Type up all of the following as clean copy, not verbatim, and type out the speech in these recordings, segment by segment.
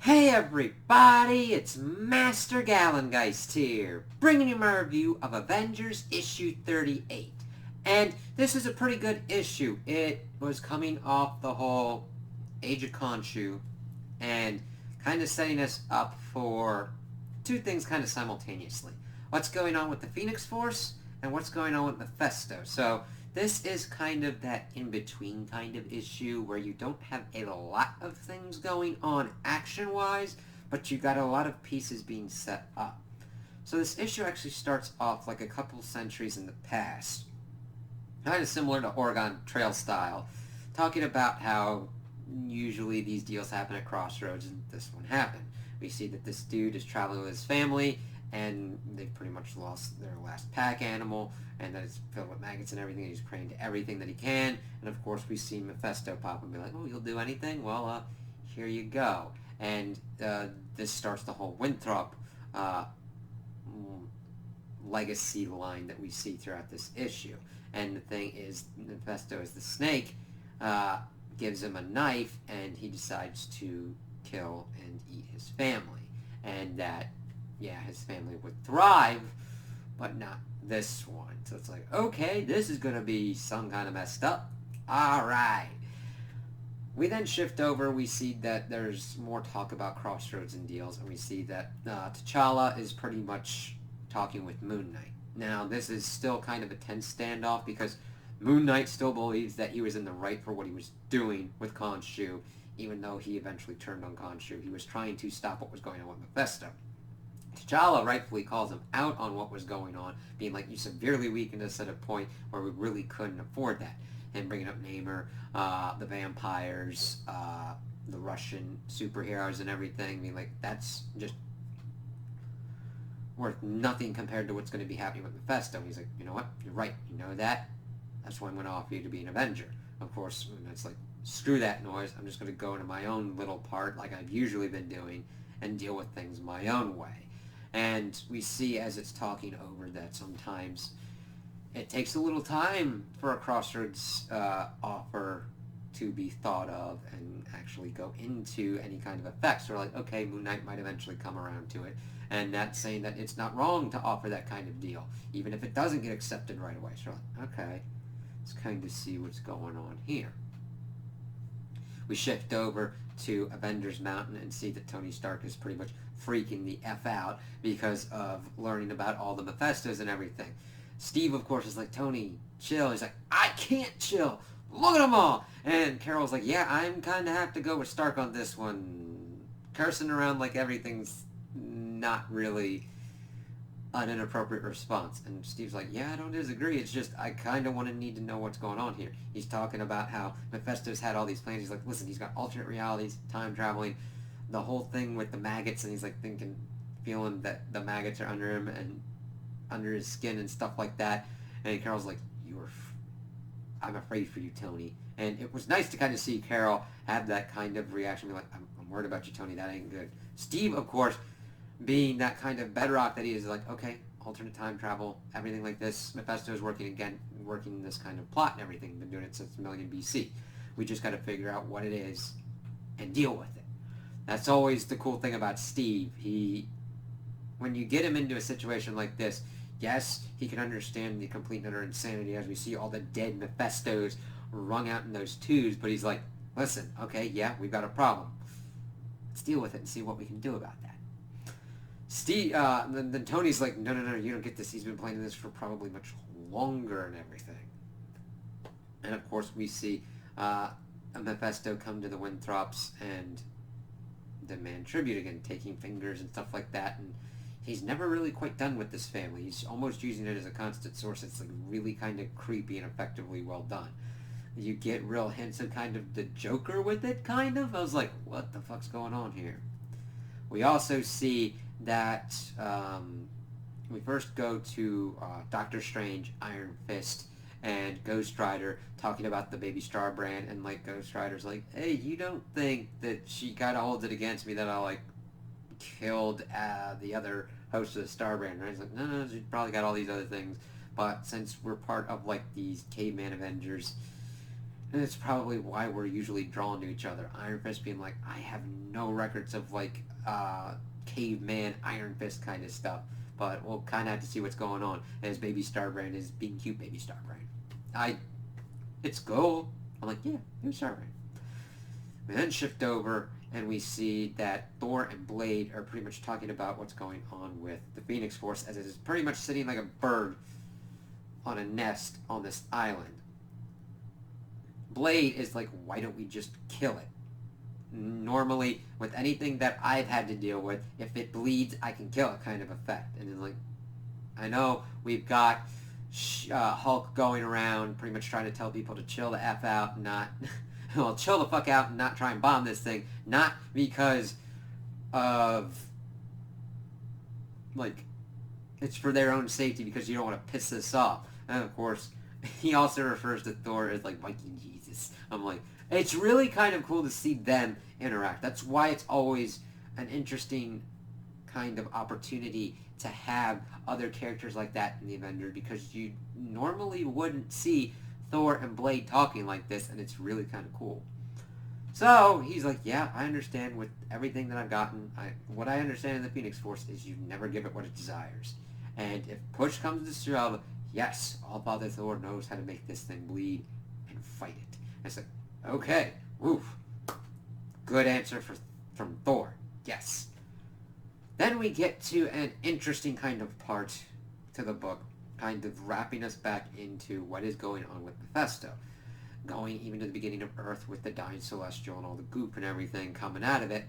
Hey everybody, it's Master Gallengeist here, bringing you my review of Avengers issue 38. And this is a pretty good issue. It was coming off the whole Age of Khonshu and kind of setting us up for two things kind of simultaneously. What's going on with the Phoenix Force and what's going on with Mephisto. So this is kind of that in-between kind of issue where you don't have a lot of things going on action-wise, but you got a lot of pieces being set up. So this issue actually starts off like a couple centuries in the past, kind of similar to Oregon Trail style, talking about how usually these deals happen at crossroads, and this one happened. We see that this dude is traveling with his family, and they've pretty much lost their last pack animal, and that it's filled with maggots and everything, and he's praying to everything that he can, and of course we see Mephisto pop and be like, oh, you'll do anything? Well, here you go. And this starts the whole Winthrop legacy line that we see throughout this issue. And the thing is, Mephisto is the snake, gives him a knife, and he decides to kill and eat his family. And that, yeah, his family would thrive, but not this one. So it's like, okay, this is going to be some kind of messed up. Alright. We then shift over, we see that there's more talk about crossroads and deals, and we see that T'Challa is pretty much talking with Moon Knight. Now, this is still kind of a tense standoff because Moon Knight still believes that he was in the right for what he was doing with Khonshu, even though he eventually turned on Khonshu. He was trying to stop what was going on with Mephisto. T'Challa rightfully calls him out on what was going on, being like, you severely weakened us at a point where we really couldn't afford that. And bringing up Namor, the vampires, the Russian superheroes and everything, being like, that's just worth nothing compared to what's going to be happening with Mephisto. And he's like, you know what, you're right, you know that? That's why I'm going to offer you to be an Avenger. Of course, it's like, screw that noise, I'm just going to go into my own little part like I've usually been doing and deal with things my own way. And we see as it's talking over that sometimes it takes a little time for a crossroads offer to be thought of and actually go into any kind of effects. So we're like, okay, Moon Knight might eventually come around to it. And that's saying that it's not wrong to offer that kind of deal, even if it doesn't get accepted right away. So we're like, okay, let's kind of see what's going on here. We shift over to Avengers Mountain and see that Tony Stark is pretty much freaking the F out because of learning about all the Mephistos and everything. Steve, of course, is like, Tony, chill. He's like, I can't chill. Look at them all. And Carol's like, yeah, I'm kind of have to go with Stark on this one. Cursing around like everything's not really an inappropriate response. And Steve's like, yeah, I don't disagree. It's just I kind of want to need to know what's going on here. He's talking about how Mephisto's had all these plans. He's like, listen, he's got alternate realities, time traveling, the whole thing with the maggots, and he's like thinking, feeling that the maggots are under him and under his skin and stuff like that. And Carol's like, I'm afraid for you, Tony. And it was nice to kind of see Carol have that kind of reaction, be like, I'm worried about you, Tony, that ain't good. Steve, of course, being that kind of bedrock that he is, like, okay, alternate time travel, everything like this. Mephisto is working this kind of plot and everything. Been doing it since a million BC. We just got to figure out what it is and deal with it. That's always the cool thing about Steve. When you get him into a situation like this, yes, he can understand the complete and utter insanity as we see all the dead Mephistos wrung out in those tubes, but he's like, listen, okay, yeah, we've got a problem. Let's deal with it and see what we can do about that. Steve, then Tony's like, no, you don't get this. He's been playing this for probably much longer and everything. And of course we see Mephisto come to the Winthrops and demand tribute again, taking fingers and stuff like that, and he's never really quite done with this family. He's almost using it as a constant source. It's like really kind of creepy and effectively well done. You get real hints of kind of the Joker with it, kind of. I was like, what the fuck's going on here? We also see that we first go to Doctor Strange, Iron Fist, and Ghost Rider talking about the baby Star brand, and like Ghost Rider's like, hey, you don't think that she kind of holds it against me that I like killed the other host of the Star brand, right? He's like, no, she's probably got all these other things, but since we're part of like these caveman Avengers, And it's probably why we're usually drawn to each other. Iron Fist being like, I have no records of like caveman Iron Fist kind of stuff. But we'll kind of have to see what's going on as Baby Starbrand is being cute Baby Starbrand. It's cool. I'm like, yeah, Baby Starbrand. We then shift over and we see that Thor and Blade are pretty much talking about what's going on with the Phoenix Force, as it is pretty much sitting like a bird on a nest on this island. Blade is like, why don't we just kill it? Normally, with anything that I've had to deal with, if it bleeds, I can kill it kind of effect. And then like, I know we've got Hulk going around pretty much trying to tell people to chill the F out, not... well, chill the fuck out and not try and bomb this thing. Not because of... like, it's for their own safety, because you don't want to piss this off. And of course, he also refers to Thor as like Viking Jesus. I'm like, it's really kind of cool to see them interact. That's why it's always an interesting kind of opportunity to have other characters like that in the Avengers, because you normally wouldn't see Thor and Blade talking like this, and it's really kind of cool. So he's like, yeah, I understand with everything that I've gotten. What I understand in the Phoenix Force is you never give it what it desires. And if push comes to shove, yes, All-Father Thor knows how to make this thing bleed and fight it. I said, okay, woof. Good answer from Thor. Yes. Then we get to an interesting kind of part to the book, kind of wrapping us back into what is going on with Mephisto. Going even to the beginning of Earth with the dying Celestial and all the goop and everything coming out of it.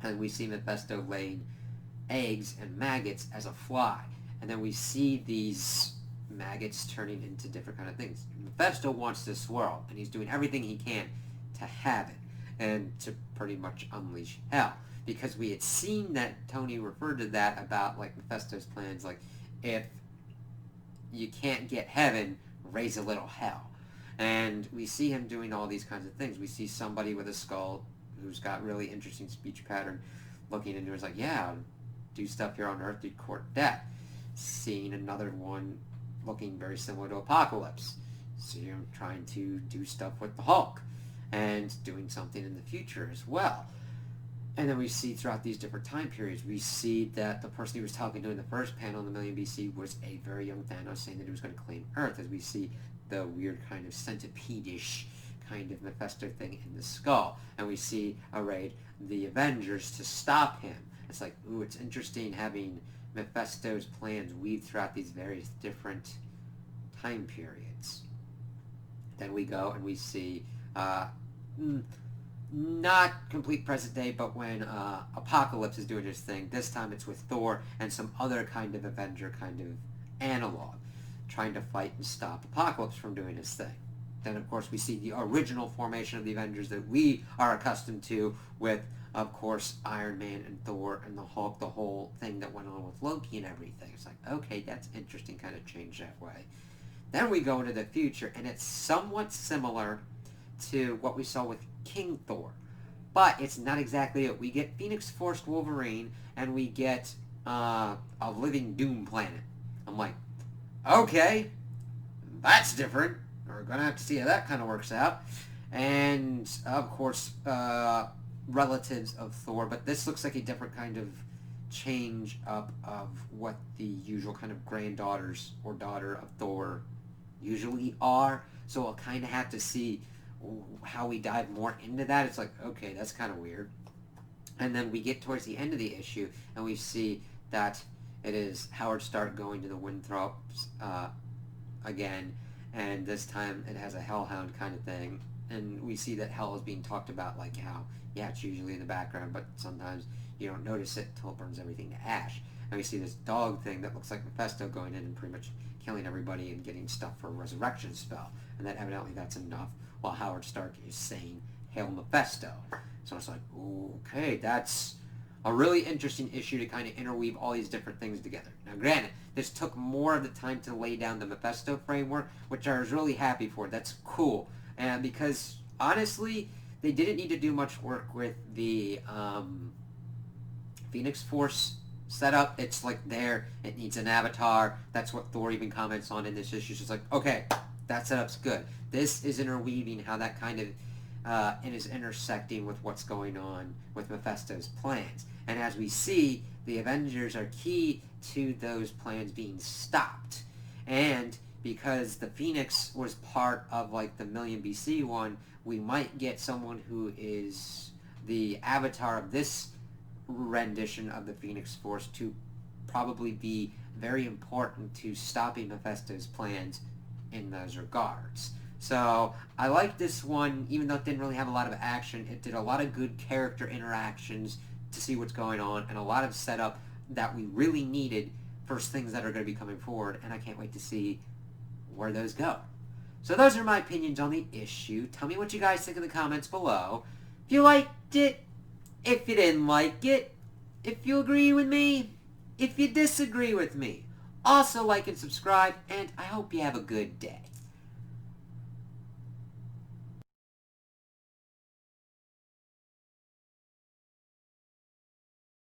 And we see Mephisto laying eggs and maggots as a fly. And then we see these maggots turning into different kind of things. Mephisto wants this world, and he's doing everything he can to have it and to pretty much unleash hell. Because we had seen that Tony referred to that about like Mephisto's plans, like if you can't get heaven, raise a little hell. And we see him doing all these kinds of things. We see somebody with a skull who's got really interesting speech pattern looking into it. It's like, yeah, do stuff here on Earth to court death. Seeing another one looking very similar to Apocalypse. See him trying to do stuff with the Hulk. And doing something in the future as well. And then we see throughout these different time periods, we see that the person he was talking to in the first panel in the Million BC was a very young Thanos saying that he was going to claim Earth, as we see the weird kind of centipede-ish kind of Mephisto thing in the skull. And we see arrayed the Avengers to stop him. It's like, ooh, it's interesting having Mephisto's plans weave throughout these various different time periods. Then we go and we see, not complete present day, but when Apocalypse is doing his thing. This time it's with Thor and some other kind of Avenger kind of analog, trying to fight and stop Apocalypse from doing his thing. Then, of course, we see the original formation of the Avengers that we are accustomed to with, of course, Iron Man and Thor and the Hulk, the whole thing that went on with Loki and everything. It's like, okay, that's interesting, kind of change that way. Then we go into the future, and it's somewhat similar to what we saw with King Thor. But it's not exactly it. We get Phoenix Force Wolverine, and we get a living Doom planet. I'm like, okay, that's different. We're going to have to see how that kind of works out. And, of course, relatives of Thor. But this looks like a different kind of change up of what the usual kind of granddaughters or daughter of Thor usually are. So we'll kind of have to see how we dive more into that. It's like, okay, that's kind of weird. And then we get towards the end of the issue, and we see that it is Howard Stark going to the Winthrops again, and this time it has a Hellhound kind of thing. And we see that Hell is being talked about, like how, yeah, it's usually in the background, but sometimes you don't notice it until it burns everything to ash. And we see this dog thing that looks like Mephisto going in and pretty much killing everybody and getting stuff for a resurrection spell. And that evidently that's enough, while Howard Stark is saying, Hail Mephisto. So it's like, okay, that's a really interesting issue to kind of interweave all these different things together. Now granted, this took more of the time to lay down the Mephisto framework, which I was really happy for. That's cool. And because, honestly, they didn't need to do much work with the Phoenix Force setup. It's like there, it needs an avatar. That's what Thor even comments on in this issue. It's just like, okay, That setup's good. This is interweaving how that kind of and is intersecting with what's going on with Mephisto's plans. And as we see, the Avengers are key to those plans being stopped. And because the Phoenix was part of like the Million BC one, we might get someone who is the avatar of this rendition of the Phoenix Force to probably be very important to stopping Mephisto's plans in those regards. So I like this one, even though it didn't really have a lot of action. It did a lot of good character interactions to see what's going on, and a lot of setup that we really needed for things that are going to be coming forward, and I can't wait to see where those go. So those are my opinions on the issue. Tell me what you guys think in the comments below. If you liked it, if you didn't like it, if you agree with me, if you disagree with me. Also like and subscribe, and I hope you have a good day.